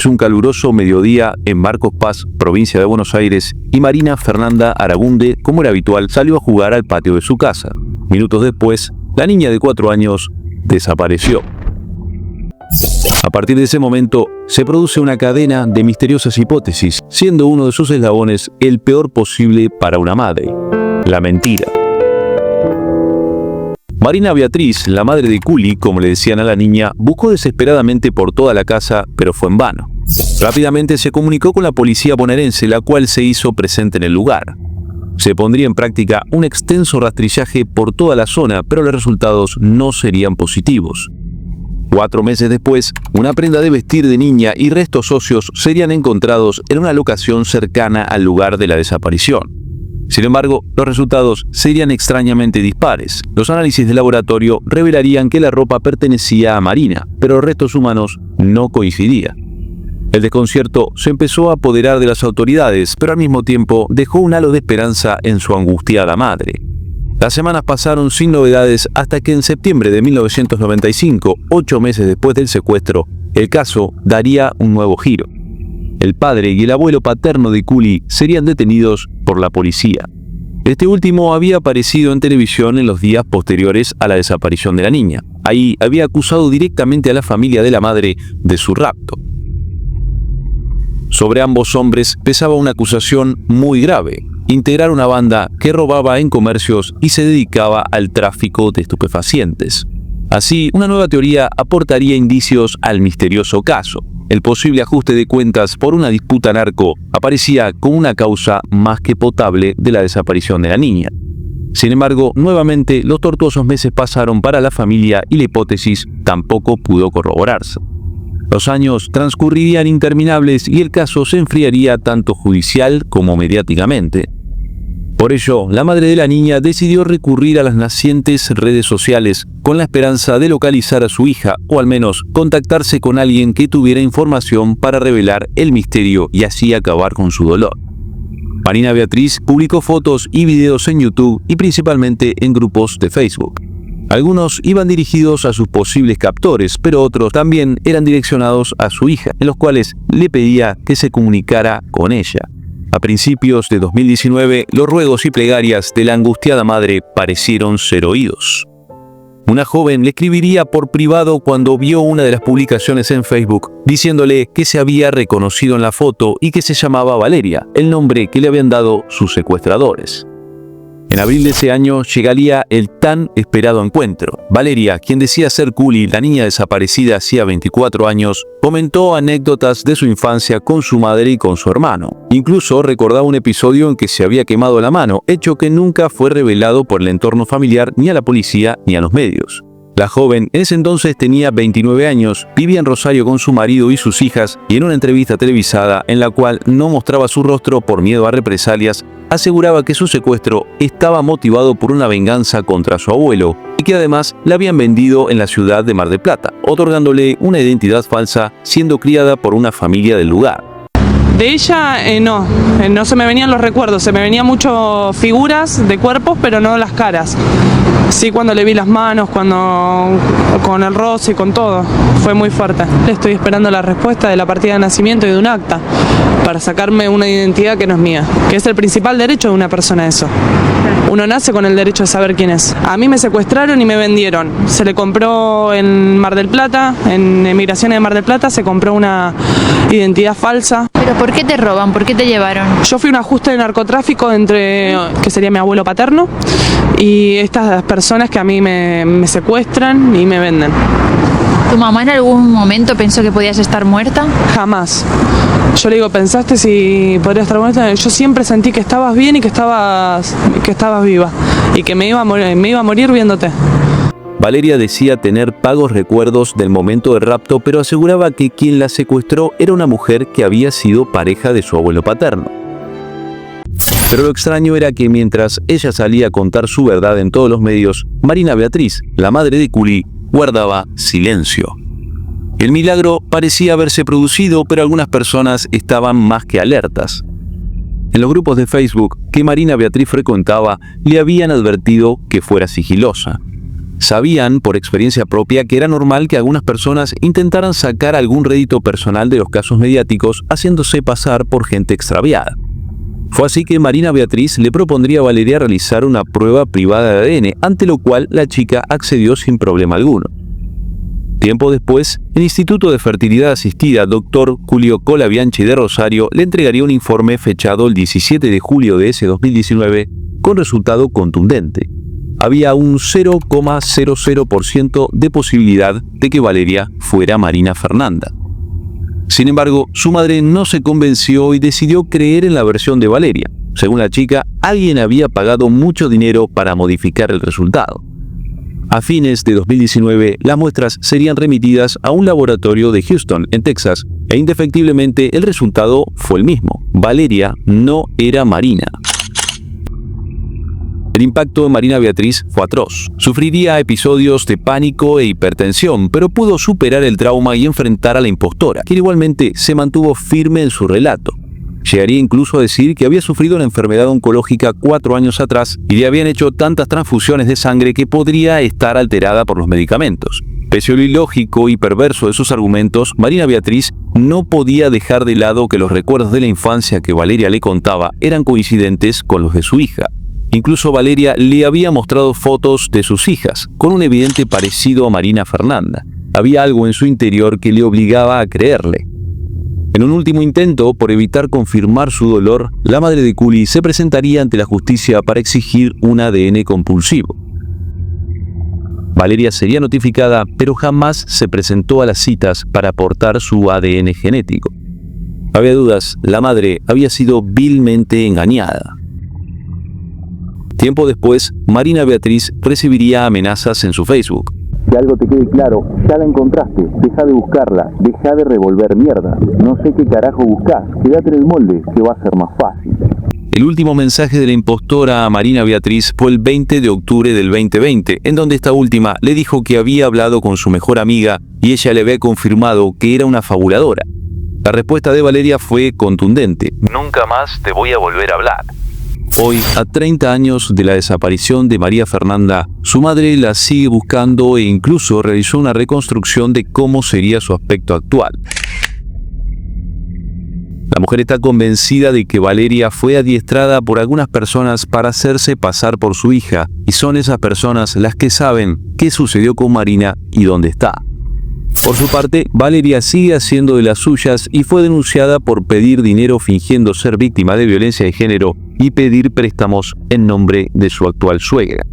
Es un caluroso mediodía en Marcos Paz, provincia de Buenos Aires, y Marina Fernanda Aragunde, como era habitual, salió a jugar al patio de su casa. Minutos después, la niña de 4 años desapareció. A partir de ese momento, se produce una cadena de misteriosas hipótesis, siendo uno de sus eslabones el peor posible para una madre: la mentira. Marina Beatriz, la madre de Culi, como le decían a la niña, buscó desesperadamente por toda la casa, pero fue en vano. Rápidamente se comunicó con la policía bonaerense, la cual se hizo presente en el lugar. Se pondría en práctica un extenso rastrillaje por toda la zona, pero los resultados no serían positivos. 4 meses después, una prenda de vestir de niña y restos óseos serían encontrados en una locación cercana al lugar de la desaparición. Sin embargo, los resultados serían extrañamente dispares. Los análisis de laboratorio revelarían que la ropa pertenecía a Marina, pero los restos humanos no coincidían. El desconcierto se empezó a apoderar de las autoridades, pero al mismo tiempo dejó un halo de esperanza en su angustiada madre. Las semanas pasaron sin novedades hasta que en septiembre de 1995, 8 meses después del secuestro, el caso daría un nuevo giro. El padre y el abuelo paterno de Culi serían detenidos por la policía. Este último había aparecido en televisión en los días posteriores a la desaparición de la niña. Ahí había acusado directamente a la familia de la madre de su rapto. Sobre ambos hombres pesaba una acusación muy grave: integrar una banda que robaba en comercios y se dedicaba al tráfico de estupefacientes. Así, una nueva teoría aportaría indicios al misterioso caso. El posible ajuste de cuentas por una disputa narco aparecía como una causa más que potable de la desaparición de la niña. Sin embargo, nuevamente los tortuosos meses pasaron para la familia y la hipótesis tampoco pudo corroborarse. Los años transcurrirían interminables y el caso se enfriaría tanto judicial como mediáticamente. Por ello, la madre de la niña decidió recurrir a las nacientes redes sociales con la esperanza de localizar a su hija, o al menos contactarse con alguien que tuviera información para revelar el misterio y así acabar con su dolor. Marina Beatriz publicó fotos y videos en YouTube y principalmente en grupos de Facebook. Algunos iban dirigidos a sus posibles captores, pero otros también eran direccionados a su hija, en los cuales le pedía que se comunicara con ella. A principios de 2019, los ruegos y plegarias de la angustiada madre parecieron ser oídos. Una joven le escribiría por privado cuando vio una de las publicaciones en Facebook, diciéndole que se había reconocido en la foto y que se llamaba Valeria, el nombre que le habían dado sus secuestradores. En abril de ese año llegaría el tan esperado encuentro. Valeria, quien decía ser Culi, la niña desaparecida hacía 24 años, comentó anécdotas de su infancia con su madre y con su hermano. Incluso recordaba un episodio en que se había quemado la mano, hecho que nunca fue revelado por el entorno familiar ni a la policía ni a los medios. La joven en ese entonces tenía 29 años, vivía en Rosario con su marido y sus hijas, y en una entrevista televisada en la cual no mostraba su rostro por miedo a represalias, aseguraba que su secuestro estaba motivado por una venganza contra su abuelo y que además la habían vendido en la ciudad de Mar del Plata, otorgándole una identidad falsa, siendo criada por una familia del lugar. De ella no se me venían los recuerdos, se me venían mucho figuras de cuerpos, pero no las caras. Sí, cuando le vi las manos, con el roce, con todo, fue muy fuerte. Estoy esperando la respuesta de la partida de nacimiento y de un acta para sacarme una identidad que no es mía, que es el principal derecho de una persona eso. Uno nace con el derecho de saber quién es. A mí me secuestraron y me vendieron. Se le compró en Mar del Plata, en Emigraciones de Mar del Plata, se compró una identidad falsa. ¿Pero por qué te roban? ¿Por qué te llevaron? Yo fui un ajuste de narcotráfico entre, que sería mi abuelo paterno, y estas personas que a mí me secuestran y me venden. ¿Tu mamá en algún momento pensó que podías estar muerta? Jamás. Yo le digo, ¿pensaste si podría estar muerta? Yo siempre sentí que estabas bien y que estabas viva y que me iba a morir viéndote. Valeria decía tener vagos recuerdos del momento del rapto, pero aseguraba que quien la secuestró era una mujer que había sido pareja de su abuelo paterno. Pero lo extraño era que mientras ella salía a contar su verdad en todos los medios, Marina Beatriz, la madre de Culi, guardaba silencio. El milagro parecía haberse producido, pero algunas personas estaban más que alertas. En los grupos de Facebook que Marina Beatriz frecuentaba, le habían advertido que fuera sigilosa. Sabían por experiencia propia que era normal que algunas personas intentaran sacar algún rédito personal de los casos mediáticos haciéndose pasar por gente extraviada. Fue así que Marina Beatriz le propondría a Valeria realizar una prueba privada de ADN, ante lo cual la chica accedió sin problema alguno. Tiempo después, el Instituto de Fertilidad Asistida Dr. Julio Colabianchi de Rosario le entregaría un informe fechado el 17 de julio de ese 2019 con resultado contundente. Había un 0,00% de posibilidad de que Valeria fuera Marina Fernanda. Sin embargo, su madre no se convenció y decidió creer en la versión de Valeria. Según la chica, alguien había pagado mucho dinero para modificar el resultado. A fines de 2019, las muestras serían remitidas a un laboratorio de Houston, en Texas, e indefectiblemente el resultado fue el mismo. Valeria no era Marina. El impacto en Marina Beatriz fue atroz. Sufriría episodios de pánico e hipertensión, pero pudo superar el trauma y enfrentar a la impostora, quien igualmente se mantuvo firme en su relato. Llegaría incluso a decir que había sufrido una enfermedad oncológica 4 años atrás y le habían hecho tantas transfusiones de sangre que podría estar alterada por los medicamentos. Pese a lo ilógico y perverso de sus argumentos, Marina Beatriz no podía dejar de lado que los recuerdos de la infancia que Valeria le contaba eran coincidentes con los de su hija. Incluso Valeria le había mostrado fotos de sus hijas, con un evidente parecido a Marina Fernanda. Había algo en su interior que le obligaba a creerle. En un último intento por evitar confirmar su dolor, la madre de Cooley se presentaría ante la justicia para exigir un ADN compulsivo. Valeria sería notificada, pero jamás se presentó a las citas para aportar su ADN genético. No había dudas, la madre había sido vilmente engañada. Tiempo después, Marina Beatriz recibiría amenazas en su Facebook. Que algo te quede claro, ya la encontraste, deja de buscarla, deja de revolver mierda. No sé qué carajo buscás, quédate en el molde, que va a ser más fácil. El último mensaje de la impostora a Marina Beatriz fue el 20 de octubre del 2020, en donde esta última le dijo que había hablado con su mejor amiga y ella le había confirmado que era una fabuladora. La respuesta de Valeria fue contundente. Nunca más te voy a volver a hablar. Hoy, a 30 años de la desaparición de María Fernanda, su madre la sigue buscando e incluso realizó una reconstrucción de cómo sería su aspecto actual. La mujer está convencida de que Valeria fue adiestrada por algunas personas para hacerse pasar por su hija, y son esas personas las que saben qué sucedió con Marina y dónde está. Por su parte, Valeria sigue haciendo de las suyas y fue denunciada por pedir dinero fingiendo ser víctima de violencia de género y pedir préstamos en nombre de su actual suegra.